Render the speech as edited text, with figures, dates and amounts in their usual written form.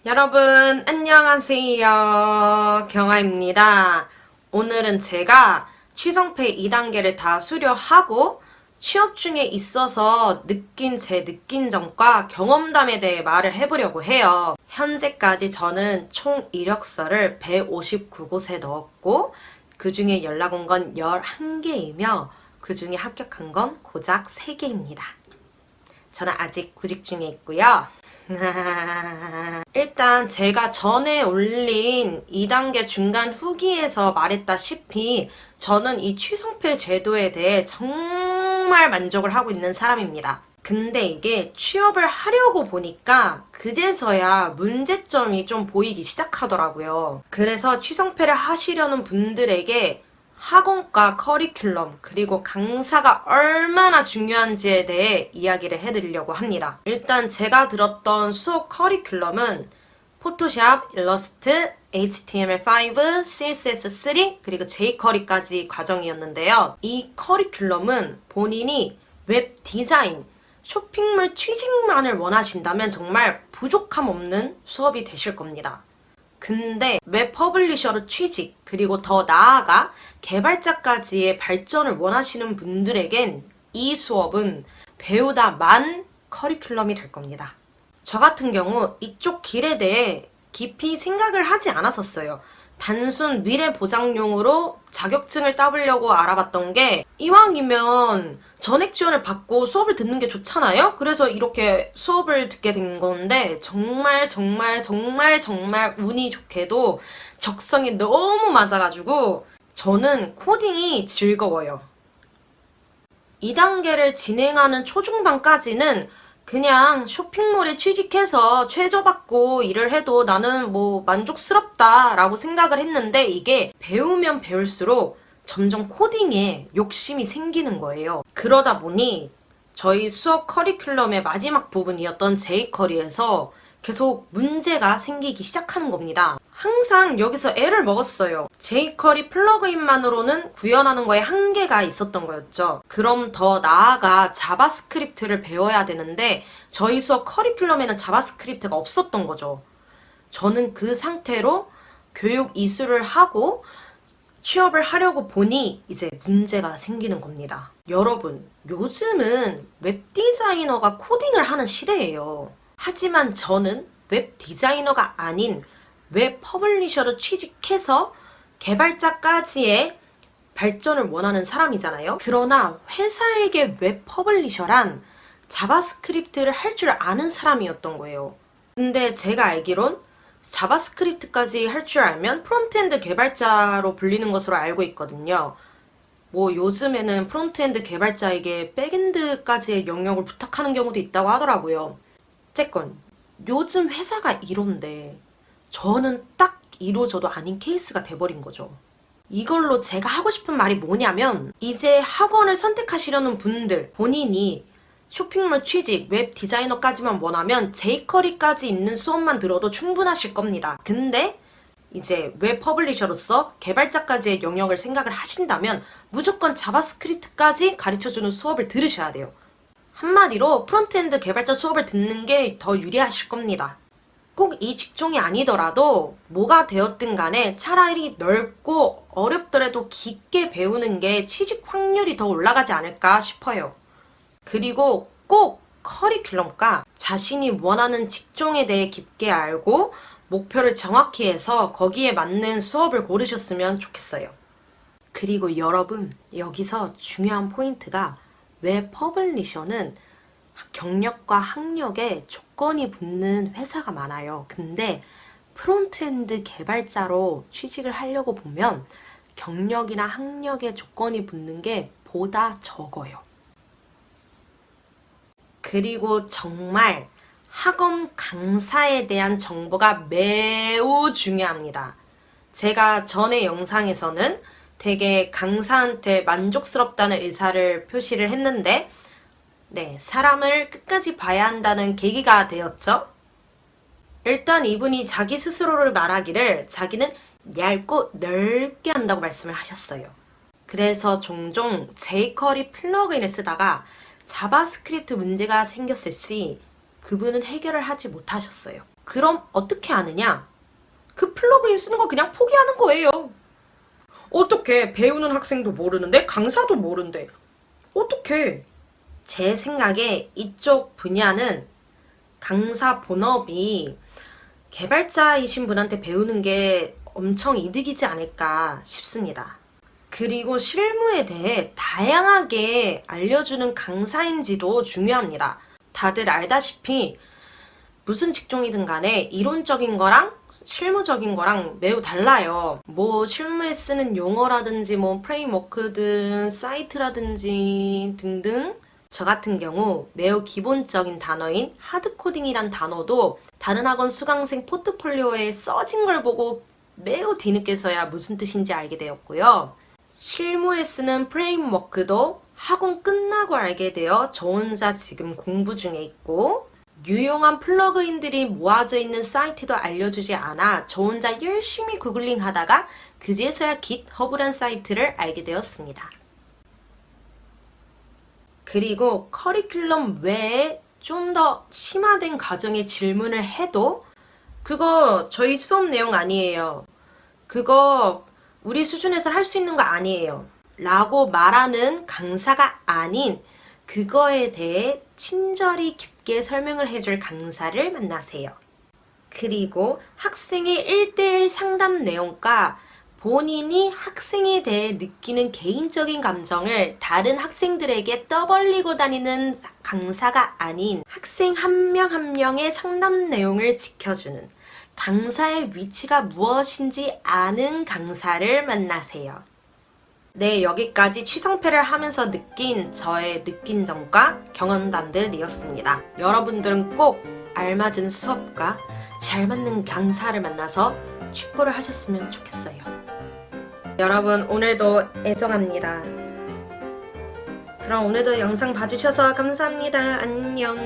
여러분 안녕하세요. 경아입니다. 오늘은 제가 취성패 2단계를 다 수료하고 취업 중에 있어서 느낀 점과 경험담에 대해 말을 해보려고 해요. 현재까지 저는 총 이력서를 159곳에 넣었고 그 중에 연락 온 건 11개이며 그 중에 합격한 건 고작 3개입니다. 저는 아직 구직 중에 있고요. 일단 제가 전에 올린 2단계 중간 후기에서 말했다시피 저는 이 취성패 제도에 대해 정말 만족을 하고 있는 사람입니다. 근데 이게 취업을 하려고 보니까 그제서야 문제점이 좀 보이기 시작하더라고요. 그래서 취성패를 하시려는 분들에게 학원과 커리큘럼 그리고 강사가 얼마나 중요한지에 대해 이야기를 해드리려고 합니다. 일단 제가 들었던 수업 커리큘럼은 포토샵, 일러스트, HTML5, CSS3 그리고 jQuery까지 과정이었는데요. 이 커리큘럼은 본인이 웹 디자인, 쇼핑몰 취직만을 원하신다면 정말 부족함 없는 수업이 되실 겁니다. 근데 웹 퍼블리셔로 취직, 그리고 더 나아가 개발자까지의 발전을 원하시는 분들에겐 이 수업은 배우다 만 커리큘럼이 될 겁니다. 저 같은 경우 이쪽 길에 대해 깊이 생각을 하지 않았었어요. 단순 미래 보장용으로 자격증을 따보려고 알아봤던 게 이왕이면 전액 지원을 받고 수업을 듣는 게 좋잖아요? 그래서 이렇게 수업을 듣게 된 건데 정말 운이 좋게도 적성이 너무 맞아가지고 저는 코딩이 즐거워요. 2단계를 진행하는 초중반까지는 그냥 쇼핑몰에 취직해서 최저받고 일을 해도 나는 뭐 만족스럽다 라고 생각을 했는데 이게 배우면 배울수록 점점 코딩에 욕심이 생기는 거예요. 그러다 보니 저희 수업 커리큘럼의 마지막 부분이었던 jQuery에서 계속 문제가 생기기 시작하는 겁니다. 항상 여기서 애를 먹었어요. jQuery 플러그인만으로는 구현하는 거에 한계가 있었던 거였죠. 그럼 더 나아가 자바스크립트를 배워야 되는데 저희 수업 커리큘럼에는 자바스크립트가 없었던 거죠. 저는 그 상태로 교육 이수를 하고 취업을 하려고 보니 이제 문제가 생기는 겁니다. 여러분, 요즘은 웹 디자이너가 코딩을 하는 시대예요. 하지만 저는 웹 디자이너가 아닌 웹 퍼블리셔로 취직해서 개발자까지의 발전을 원하는 사람이잖아요. 그러나 회사에게 웹 퍼블리셔란 자바스크립트를 할 줄 아는 사람이었던 거예요. 근데 제가 알기론 자바스크립트까지 할 줄 알면 프론트엔드 개발자로 불리는 것으로 알고 있거든요. 뭐 요즘에는 프론트엔드 개발자에게 백엔드까지의 영역을 부탁하는 경우도 있다고 하더라고요. 어쨌건 요즘 회사가 이런데 저는 딱 이로저도 아닌 케이스가 돼버린 거죠. 이걸로 제가 하고 싶은 말이 뭐냐면 이제 학원을 선택하시려는 분들 본인이 쇼핑몰 취직, 웹 디자이너까지만 원하면 jQuery까지 있는 수업만 들어도 충분하실 겁니다. 근데 이제 웹 퍼블리셔로서 개발자까지의 영역을 생각을 하신다면 무조건 자바스크립트까지 가르쳐주는 수업을 들으셔야 돼요. 한마디로 프론트엔드 개발자 수업을 듣는 게 더 유리하실 겁니다. 꼭 이 직종이 아니더라도 뭐가 되었든 간에 차라리 넓고 어렵더라도 깊게 배우는 게 취직 확률이 더 올라가지 않을까 싶어요. 그리고 꼭 커리큘럼과 자신이 원하는 직종에 대해 깊게 알고 목표를 정확히 해서 거기에 맞는 수업을 고르셨으면 좋겠어요. 그리고 여러분, 여기서 중요한 포인트가 웹 퍼블리셔는 경력과 학력에 조건이 붙는 회사가 많아요. 근데 프론트엔드 개발자로 취직을 하려고 보면 경력이나 학력에 조건이 붙는 게 보다 적어요. 그리고 정말 학원 강사에 대한 정보가 매우 중요합니다. 제가 전에 영상에서는 되게 강사한테 만족스럽다는 의사를 표시를 했는데 네, 사람을 끝까지 봐야 한다는 계기가 되었죠. 일단 이분이 자기 스스로를 말하기를 자기는 얇고 넓게 한다고 말씀을 하셨어요. 그래서 종종 jQuery 플러그인을 쓰다가 자바스크립트 문제가 생겼을 시 그분은 해결을 하지 못하셨어요. 그럼 어떻게 하느냐? 그 플러그인 쓰는 거 그냥 포기하는 거예요. 어떻게 배우는 학생도 모르는데 강사도 모르는데 어떻게? 제 생각에 이쪽 분야는 강사 본업이 개발자이신 분한테 배우는 게 엄청 이득이지 않을까 싶습니다. 그리고 실무에 대해 다양하게 알려주는 강사인지도 중요합니다. 다들 알다시피 무슨 직종이든 간에 이론적인 거랑 실무적인 거랑 매우 달라요. 뭐 실무에 쓰는 용어라든지 뭐 프레임워크든 사이트라든지 등등. 저 같은 경우 매우 기본적인 단어인 하드코딩이란 단어도 다른 학원 수강생 포트폴리오에 써진 걸 보고 매우 뒤늦게서야 무슨 뜻인지 알게 되었고요. 실무에 쓰는 프레임워크도 학원 끝나고 알게 되어 저 혼자 지금 공부 중에 있고, 유용한 플러그인들이 모아져 있는 사이트도 알려주지 않아 저 혼자 열심히 구글링 하다가 그제서야 GitHub란 사이트를 알게 되었습니다. 그리고 커리큘럼 외에 좀 더 심화된 과정의 질문을 해도 그거 저희 수업 내용 아니에요. 그거 우리 수준에서 할 수 있는 거 아니에요. 라고 말하는 강사가 아닌 그거에 대해 친절히 깊게 설명을 해줄 강사를 만나세요. 그리고 학생의 1대1 상담 내용과 본인이 학생에 대해 느끼는 개인적인 감정을 다른 학생들에게 떠벌리고 다니는 강사가 아닌 학생 한 명 한 명의 상담 내용을 지켜주는 강사의 위치가 무엇인지 아는 강사를 만나세요. 네, 여기까지 취성패를 하면서 느낀 저의 느낀 점과 경험담들이었습니다. 여러분들은 꼭 알맞은 수업과 잘 맞는 강사를 만나서 취뽀를 하셨으면 좋겠어요. 여러분, 오늘도 애정합니다. 그럼 오늘도 영상 봐주셔서 감사합니다. 안녕.